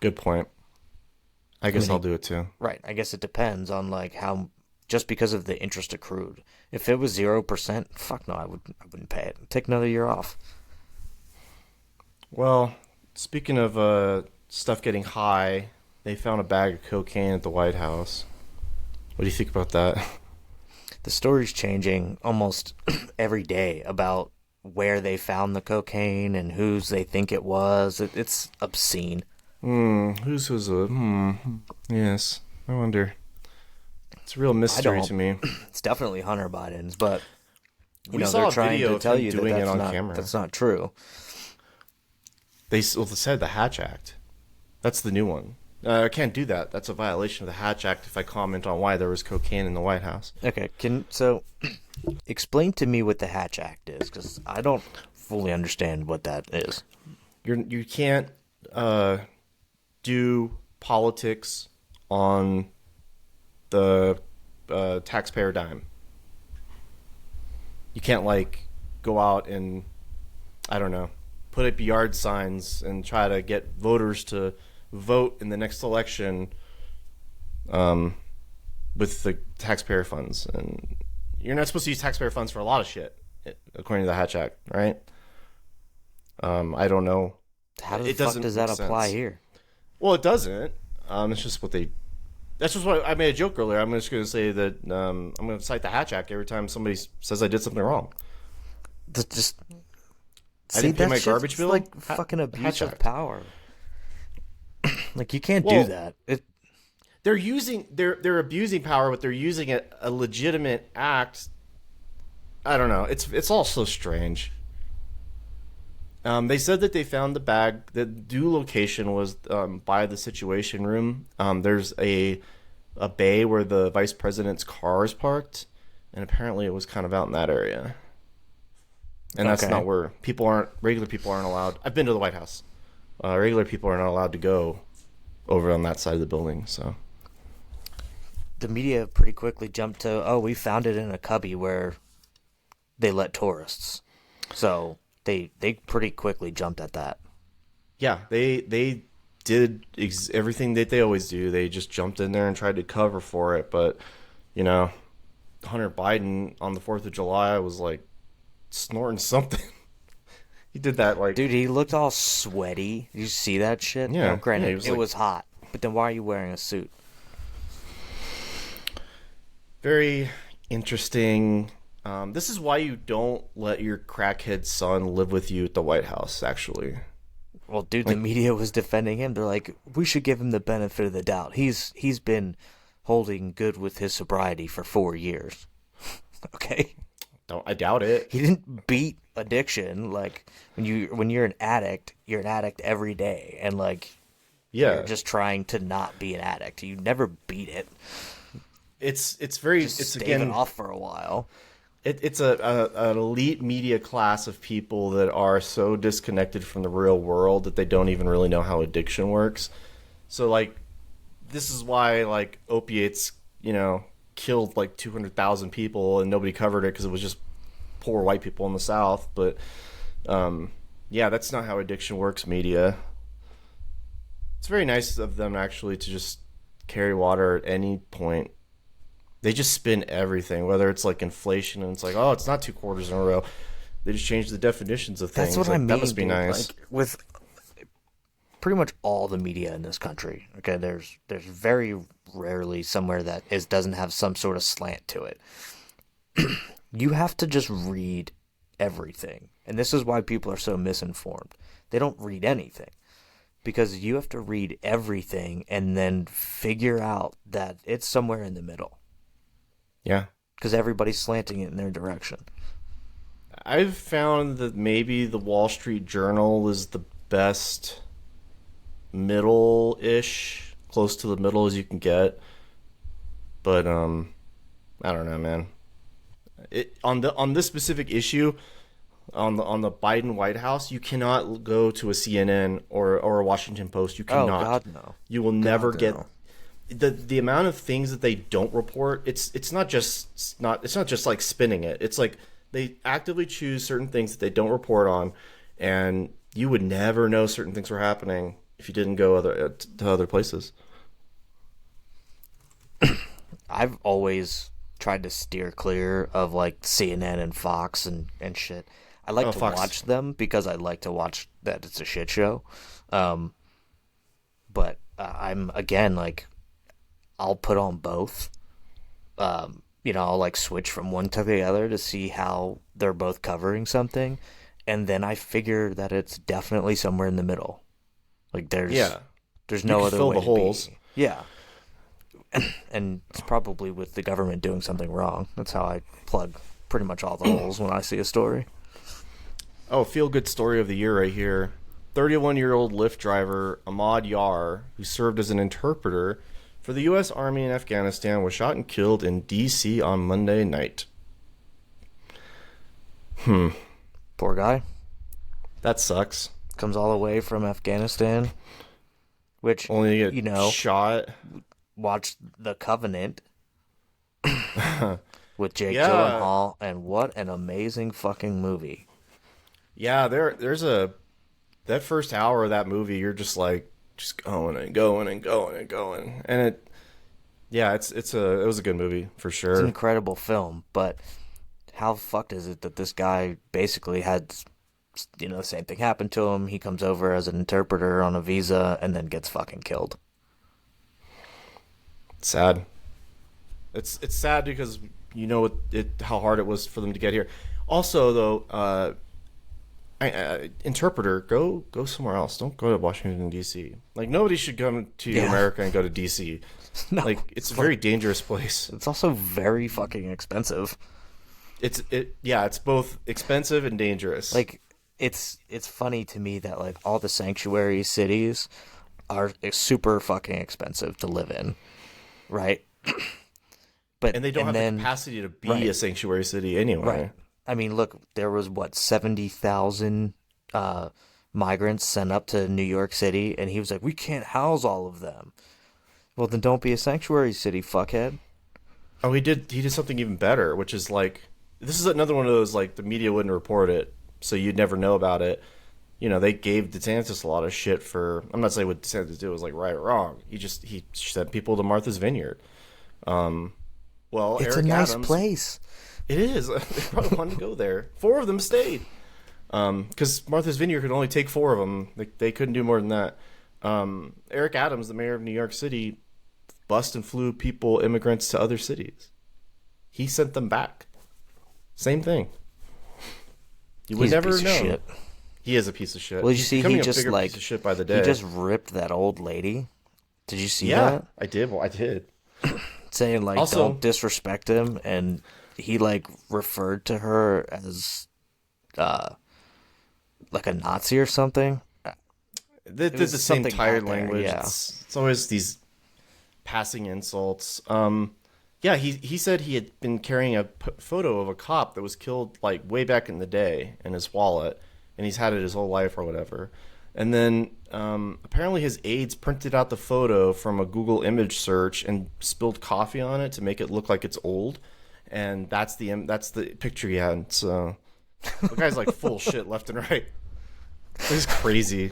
Good point. I guess I'll do it too. Right. I guess it depends on like how, just because of the interest accrued. If it was 0%, fuck no, I wouldn't pay it. Take another year off. Well, speaking of stuff getting high, they found a bag of cocaine at the White House. What do you think about that? The story's changing almost every day about where they found the cocaine and whose they think it was. It's obscene. Whose was it? Yes, I wonder. It's a real mystery to me. It's definitely Hunter Biden's, but saw they're a trying video to of tell him you that doing it that's on not camera. that's not true. They said the Hatch Act. That's the new one. I can't do that. That's a violation of the Hatch Act if I comment on why there was cocaine in the White House. Okay, so explain to me what the Hatch Act is, because I don't fully understand what that is. You can't do politics on the taxpayer dime. You can't like go out and, I don't know, put up yard signs and try to get voters to vote in the next election with the taxpayer funds. And you're not supposed to use taxpayer funds for a lot of shit, according to the Hatch Act, right? I don't know. How the fuck does that apply here? Well, it doesn't. It's just what they... That's just what I made a joke earlier. I'm just going to say that I'm going to cite the Hatch Act every time somebody says I did something wrong. Just I didn't pay my garbage bill. Like fucking abuse of power. Like you can't do that. They're abusing power, but they're using a legitimate act. I don't know. It's all so strange. They said that they found the bag. The due location was by the Situation Room. There's a bay where the vice president's car is parked, and apparently it was kind of out in that area. And that's not where regular people aren't allowed. I've been to the White House. Regular people are not allowed to go over on that side of the building. So the media pretty quickly jumped to, we found it in a cubby where they let tourists. So they pretty quickly jumped at that. Yeah, they did everything that they always do. They just jumped in there and tried to cover for it. But, Hunter Biden on the 4th of July was like snorting something. He did that like... Dude, he looked all sweaty. Did you see that shit? Yeah. Now, granted, it was hot. But then why are you wearing a suit? Very interesting. This is why you don't let your crackhead son live with you at the White House, actually. Well, dude, the media was defending him. They're like, we should give him the benefit of the doubt. He's been holding good with his sobriety for 4 years. Okay? I doubt it. He didn't beat addiction. Like, when you're an addict every day. And, like, you're just trying to not be an addict. You never beat it. It's staving off for a while. It's an elite media class of people that are so disconnected from the real world that they don't even really know how addiction works. So, like, this is why, like, opiates, killed, like, 200,000 people and nobody covered it because it was just poor white people in the South. But, yeah, that's not how addiction works, media. It's very nice of them, actually, to just carry water at any point. They just spin everything, whether it's like inflation and it's like, oh, it's not 2 quarters in a row. They just change the definitions of things. That's what I mean. That must be nice. Like, with pretty much all the media in this country, okay, there's very rarely somewhere that doesn't have some sort of slant to it. You have to just read everything. And this is why people are so misinformed. They don't read anything. Because you have to read everything and then figure out that it's somewhere in the middle. Yeah. Because everybody's slanting it in their direction. I've found that maybe the Wall Street Journal is the best middle-ish, close to the middle as you can get. But, I don't know, man. On this specific issue, on the Biden White House, you cannot go to a CNN or a Washington Post. You Oh cannot. God, no. You will never God, get no. the amount of things that they don't report. It's not just like spinning it. It's like they actively choose certain things that they don't report on, and you would never know certain things were happening if you didn't go to other places. I've always tried to steer clear of like CNN and Fox and shit. I like Oh, to Fox. watch them because I like to watch that it's a shit show. Um, but I'm again like I'll put on both. I'll like switch from one to the other to see how they're both covering something, and then I figure that it's definitely somewhere in the middle. Like Yeah, there's you no could other fill way the to holes. be. Yeah, and it's probably with the government doing something wrong. That's how I plug pretty much all the holes when I see a story. Oh, feel good story of the year right here. 31-year-old Lyft driver Ahmad Yar, who served as an interpreter for the U.S. Army in Afghanistan, was shot and killed in D.C. on Monday night. Poor guy That sucks. comes all the way from Afghanistan, which Only to you get know, shot. watched The Covenant with Jake Yeah, Gyllenhaal, and what an amazing fucking movie. yeah. There's a that first hour of that movie, you're just like just going and going and going and going, and it was a good movie for It's an sure. incredible film, but how fucked is it that this guy basically had, the same thing happened to him? He comes over as an interpreter on a visa and then gets fucking killed. Sad. It's sad because you know how hard it was for them to get here. Also, though, interpreter, go somewhere else. Don't go to Washington D.C. Like nobody should come to Yeah. America and go to D.C. No, Like it's a very dangerous place. it's also very fucking expensive. It's both expensive and dangerous. Like, it's funny to me that like all the sanctuary cities are super fucking expensive to live in, right? But and they don't have then the capacity to be right. a sanctuary city anyway. Right. I mean, look, there was what 70,000 migrants sent up to New York City, and he was like, "We can't house all of them." Well, then don't be a sanctuary city, fuckhead. Oh, he did something even better, which is like this is another one of those like the media wouldn't report it, so you'd never know about it. You know, they gave DeSantis a lot of shit for. I'm not saying what DeSantis did was like right or wrong. He sent people to Martha's Vineyard. Well, It's Eric a nice Adams, place. it is. They probably wanted to go there. 4 of them stayed. Because Martha's Vineyard could only take 4 of them. They couldn't do more than that. Eric Adams, the mayor of New York City, bussed and flew immigrants to other cities. He sent them back. Same thing. You would He's a never piece of know. shit. He is a piece of shit. Well, you He's see, becoming he a just bigger like piece of shit by the he day. just ripped that old lady. Did you see Yeah, that? I did. Well, I did. Saying like Also, don't disrespect him, and he like referred to her as like a Nazi or something. they did was the same something tired out there, language. yeah. It's always these passing insults. Yeah, he said he had been carrying a photo of a cop that was killed like way back in the day in his wallet, and he's had it his whole life or whatever. And then apparently his aides printed out the photo from a Google image search and spilled coffee on it to make it look like it's old, and that's the picture he had. So the guy's like full shit left and right. It's crazy.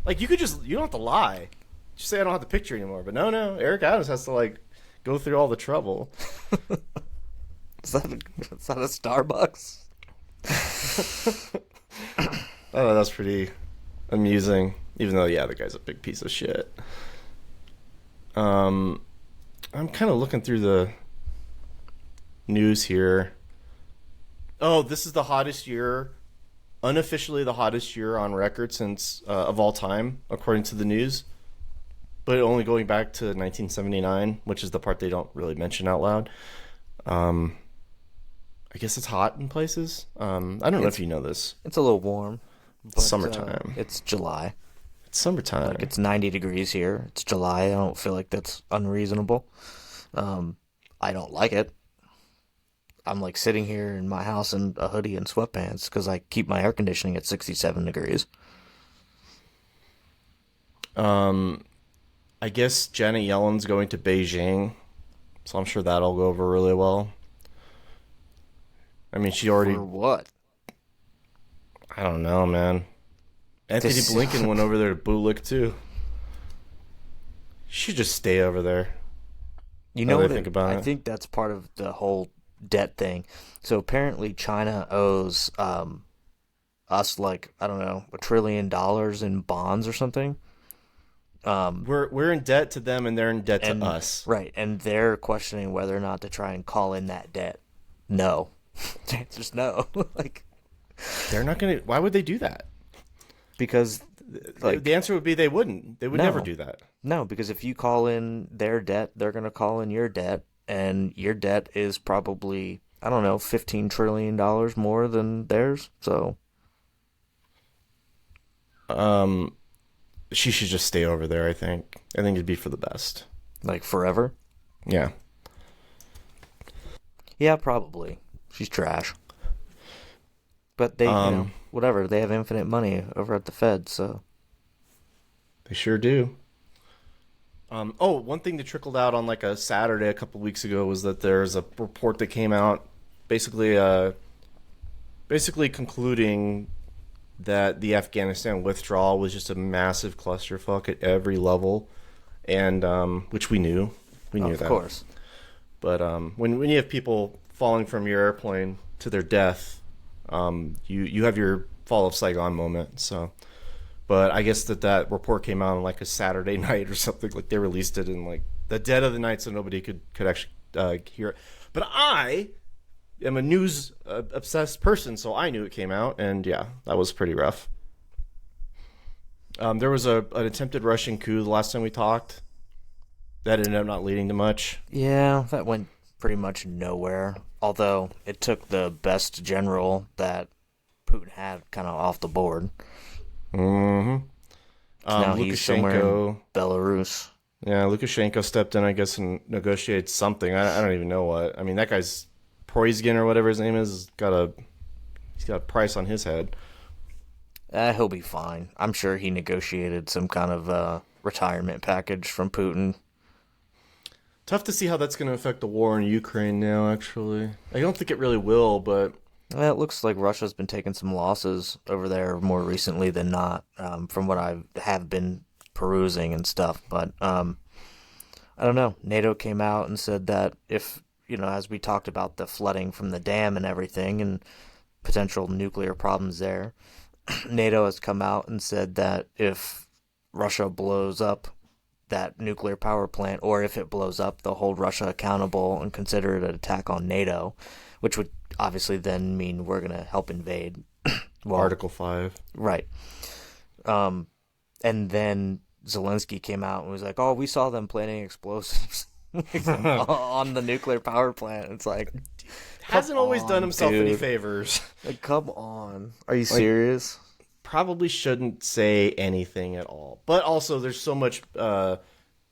Like you don't have to lie. Just say I don't have the picture anymore. But no, Eric Adams has to like go through all the trouble. Is that a Starbucks? Oh, that's pretty amusing. Even though, yeah, the guy's a big piece of shit. I'm kind of looking through the news here. Oh, this is the hottest year, unofficially the hottest year on record since of all time, according to the news. But only going back to 1979, which is the part they don't really mention out loud. I guess it's hot in places. I don't know if you know this. It's a little warm. But, Summertime. It's July. It's summertime. Like it's 90 degrees here. It's July. I don't feel like that's unreasonable. I don't like it. I'm like sitting here in my house in a hoodie and sweatpants because I keep my air conditioning at 67 degrees. Um, I guess Janet Yellen's going to Beijing, so I'm sure that'll go over really well. I mean, she already. For what? I don't know, man. Anthony This, Blinken went over there to Bulik too. She should just stay over there. you Now know that what? I think about I it. think that's part of the whole debt thing. So apparently China owes us like I don't know $1 trillion in bonds or something. We're in debt to them, and they're in debt to And us. right, and they're questioning whether or not to try and call in that debt. No, the answer's no. Like They're not gonna. Why would they do that? because like The answer would be they wouldn't. They would never no, do that. no, because if you call in their debt, they're gonna call in your debt, and your debt is probably I don't know $15 trillion more than theirs. So Um, she should just stay over there. I think it'd be for the best. like forever. Yeah. Yeah, probably. She's trash. But they, whatever. They have infinite money over at the Fed, so They sure do. One thing that trickled out on like a Saturday a couple weeks ago was that there's a report that came out, basically, basically concluding that the Afghanistan withdrawal was just a massive clusterfuck at every level, and which we knew of that. course. But when you have people falling from your airplane to their death, you have your fall of Saigon moment. So, but I guess that report came out on like a Saturday night or something. Like they released it in like the dead of the night, so nobody could actually hear it. But I am a news obsessed person, so I knew it came out, and yeah, that was pretty rough. There was an attempted Russian coup the last time we talked. That ended up not leading to much. Yeah, that went pretty much nowhere. Although it took the best general that Putin had kind of off the board. Mm-hmm. Now he's somewhere in Lukashenko. Belarus. Yeah, Lukashenko stepped in, I guess, and negotiated something. I don't even know what. I mean, that guy's Proizgin or whatever his name is he's got a price on his head. He'll be fine. I'm sure he negotiated some kind of retirement package from Putin. Tough to see how that's going to affect the war in Ukraine now. Actually, I don't think it really will, but Well, it looks like Russia's been taking some losses over there more recently than not, from what I have been perusing and stuff. But I don't know. NATO came out and said that if, as we talked about the flooding from the dam and everything and potential nuclear problems there, NATO has come out and said that if Russia blows up that nuclear power plant, or if it blows up, they'll hold Russia accountable and consider it an attack on NATO, which would obviously then mean we're going to help invade. Well, Article 5. right. And then Zelensky came out and was like, "Oh, we saw them planting explosives on the nuclear power plant." It's like, Hasn't always done himself any dude. favors. Like, come on. Are you serious? Probably shouldn't say anything at all. But also, there's so much, what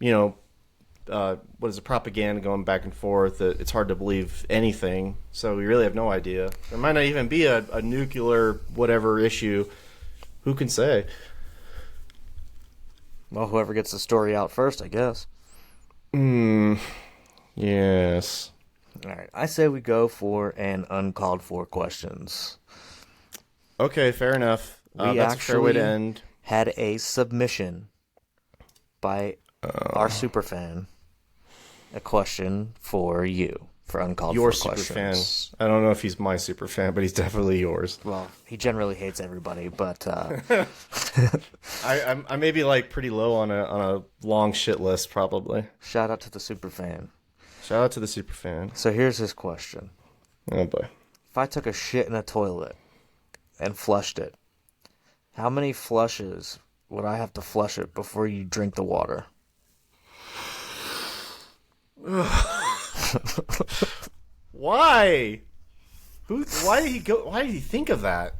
is it, propaganda going back and forth that it's hard to believe anything. So we really have no idea. There might not even be a nuclear whatever issue. Who can say? Well, whoever gets the story out first, I guess. Yes. All right. I say we go for an uncalled for questions. Okay, fair enough. We That's a fair way to actually end. had a submission by our superfan. A question for you for uncalled Your for super fan. questions. I don't know if he's my super fan, but he's definitely yours. Well, he generally hates everybody, but I may be like pretty low on a long shit list probably. shout out to the superfan. Shout out to the super fan. So here's his question. Oh boy. If I took a shit in a toilet and flushed it, how many flushes would I have to flush it before you drink the water? Why? Why did he go? Why did he think of that?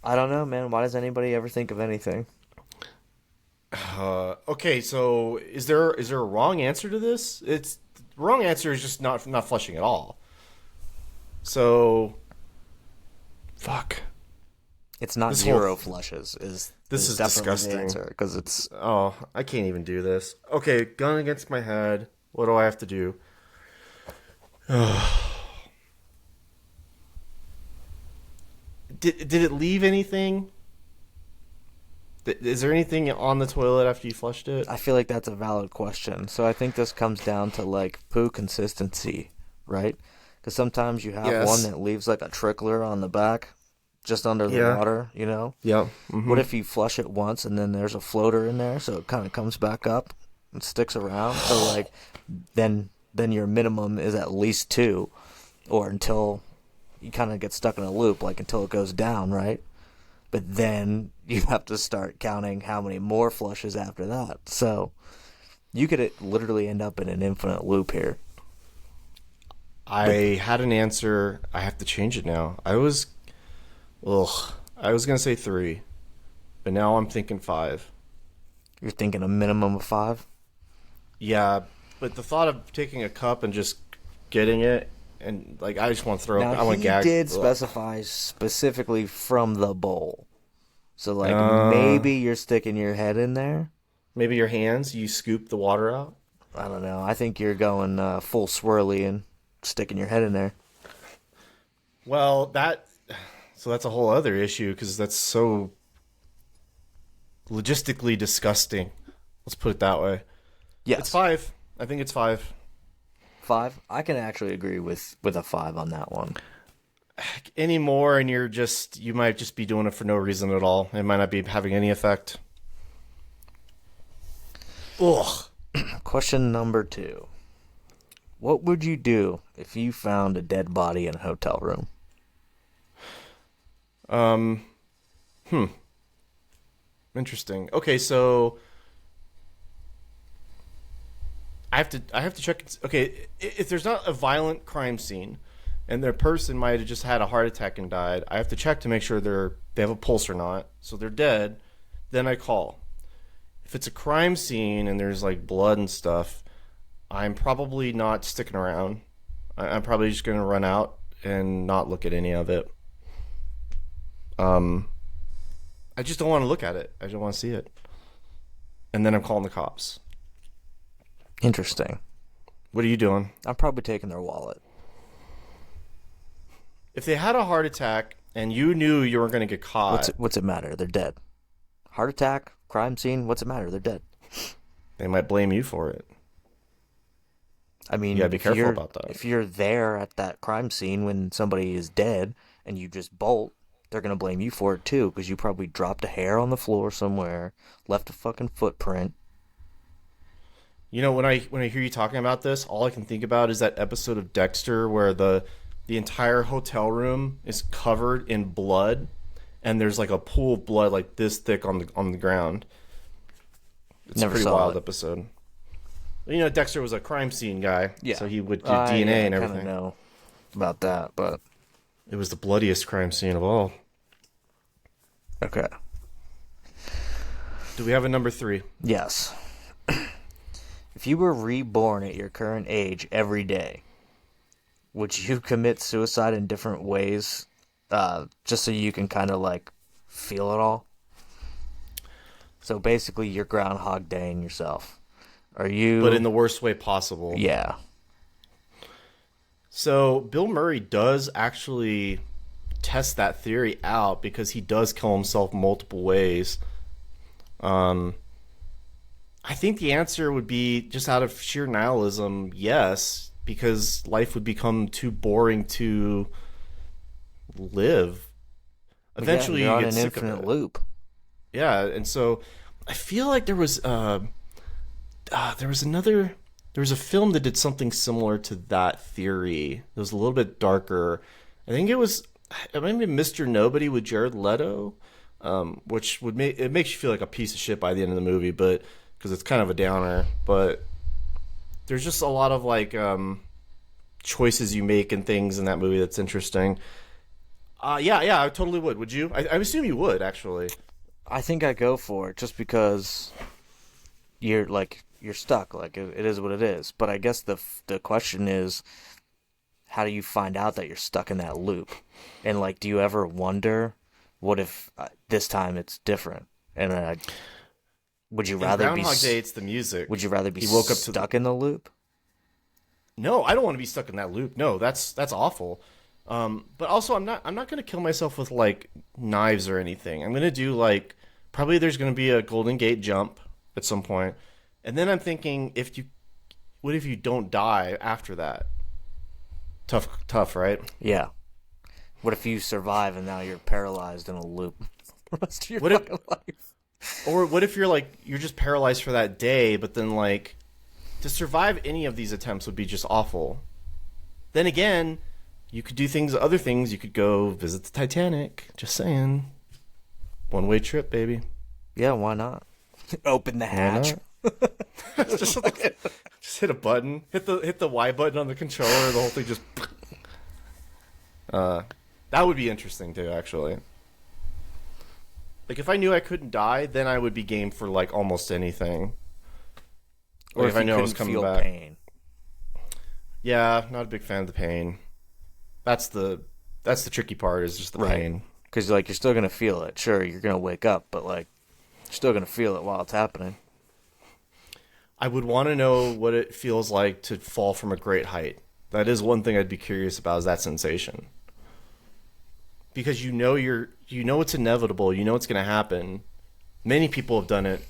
I don't know, man. Why does anybody ever think of anything? Okay, so is there a wrong answer to this? It's the wrong answer is just not flushing at all. So, fuck. It's not This whole zero flushes. this Is is definitely the disgusting. answer because it's Oh, I can't even do this. Okay, gun against my head. What do I have to do? Did it leave anything? Is there anything on the toilet after you flushed it? I feel like that's a valid question. So I think this comes down to like poo consistency, right? Because sometimes you have one Yes. that leaves like a trickler on the back, just under the Yeah. water, you know? Yep. What Mm-hmm. if you flush it once and then there's a floater in there, so it kind of comes back up and sticks around? So like, then your minimum is at least two, or until you kind of get stuck in a loop, like until it goes down, right? But then you have to start counting how many more flushes after that. So you could literally end up in an infinite loop here. But I had an answer. I have to change it now. Ugh. I was gonna say three, but now I'm thinking five. you're thinking a minimum of five. Yeah, but the thought of taking a cup and just getting it and like I just want to throw Now up. I want to he gag. did Ugh. specify specifically from the bowl. So like Uh, maybe you're sticking your head in there. Maybe your hands. You scoop the water out. I don't know. I think you're going full swirly and sticking your head in there. Well, so that's a whole other issue because that's so logistically disgusting. Let's put it that way. It's Yes, five. I think it's five. five. I can actually agree with a five on that one. Any more, and you might just be doing it for no reason at all. It might not be having any effect. Ugh. Question number two. What would you do if you found a dead body in a hotel room? Um. Hmm. Interesting. Okay, so I have to check. Okay, if there's not a violent crime scene, and their person might have just had a heart attack and died, I have to check to make sure they have a pulse or not. So they're dead. Then I call. If it's a crime scene and there's like blood and stuff, I'm probably not sticking around. I'm probably just gonna run out and not look at any of it. Um, I just don't want to look at it. I don't want to see it. And then I'm calling the cops. Interesting. What are you doing? I'm probably taking their wallet. If they had a heart attack and you knew you weren't going to get caught, What's it matter? They're dead. Heart attack, crime scene. What's it matter? They're dead. they might blame you for it. I You mean, gotta be careful about that. if you're there at that crime scene when somebody is dead and you just bolt, they're gonna blame you for it too because you probably dropped a hair on the floor somewhere, left a fucking footprint. You know, when I hear you talking about this, all I can think about is that episode of Dexter where the entire hotel room is covered in blood, and there's like a pool of blood like this thick on the ground. It's a Never pretty saw wild it. episode. You know, Dexter was a crime scene guy, Yeah, so he would do I DNA and kind of everything. know about that, but It was the bloodiest crime scene of all. okay. Do we have a number three? Yes. If you were reborn at your current age every day, would you commit suicide in different ways, just so you can kind of like feel it all? So basically, you're Groundhog Daying yourself. Are But in you? the worst way possible. Yeah. So Bill Murray does actually test that theory out because he does kill himself multiple ways. Um, I think the answer would be just out of sheer nihilism, yes, because life would become too boring to live. But yeah, Eventually, you're you on get an sick of infinite it. loop. Yeah, and so I feel like there was another there was a film that did something similar to that theory. It was a little bit darker. I think it might be Mr. Nobody with Jared Leto, which would make it makes you feel like a piece of shit by the end of the movie, but because it's kind of a downer. But there's just a lot of like choices you make and things in that movie that's interesting. Yeah, I totally would. Would you? I assume you would actually. I think I go for it just because you're stuck. Like it is what it is. But I guess the question is, how do you find out that you're stuck in that loop? And like, do you ever wonder, what if this time it's different? And would you In rather be Groundhog Day, it's the music. would you rather be He woke up to stuck in the loop? No, I don't want to be stuck in that loop. No, that's awful. But also, I'm not gonna kill myself with like knives or anything. I'm gonna do like probably there's gonna be a Golden Gate jump at some point, and then I'm thinking what if you don't die after that? Tough, right? Yeah. What if you survive and now you're paralyzed in a loop for the rest of your What if, fucking life? or what if you're just paralyzed for that day, but then like to survive any of these attempts would be just awful. Then again, you could do other things. You could go visit the Titanic. Just saying. One-way trip, baby. Yeah, why not? Open the hatch. just hit a button. Hit the Y button on the controller. The whole thing just. That would be interesting too, actually. Like if I knew I couldn't die, then I would be game for like almost anything. Or if I knew I was coming back. Pain. Yeah, not a big fan of the pain. That's the tricky part, is just the pain. Because like you're still gonna feel it. Sure, you're gonna wake up, but like you're still gonna feel it while it's happening. I would want to know what it feels like to fall from a great height. That is one thing I'd be curious about, is that sensation. Because you know it's inevitable. You know it's gonna happen. Many people have done it.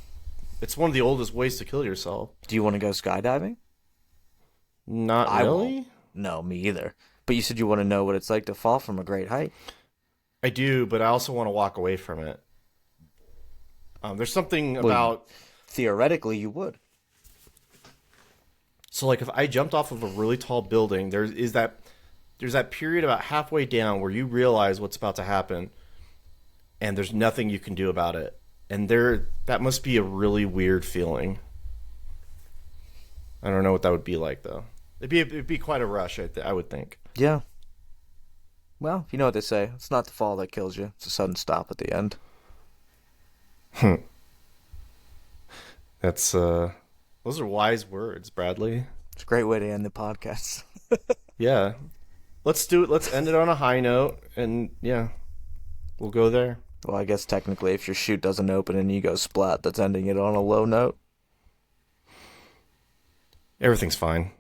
It's one of the oldest ways to kill yourself. Do you want to go skydiving? Not really. No, me either. But you said you want to know what it's like to fall from a great height. I do, but I also want to walk away from it. There's something about... Theoretically, you would. So, like, if I jumped off of a really tall building, there's that period about halfway down where you realize what's about to happen, and there's nothing you can do about it. And that must be a really weird feeling. I don't know what that would be like, though. It'd be quite a rush, I would think. Yeah. Well, you know what they say. It's not the fall that kills you. It's a sudden stop at the end. That's, those are wise words, Bradley. It's a great way to end the podcast. Yeah. Let's do it. Let's end it on a high note, and yeah, we'll go there. Well, I guess technically if your chute doesn't open and you go splat, that's ending it on a low note. Everything's fine.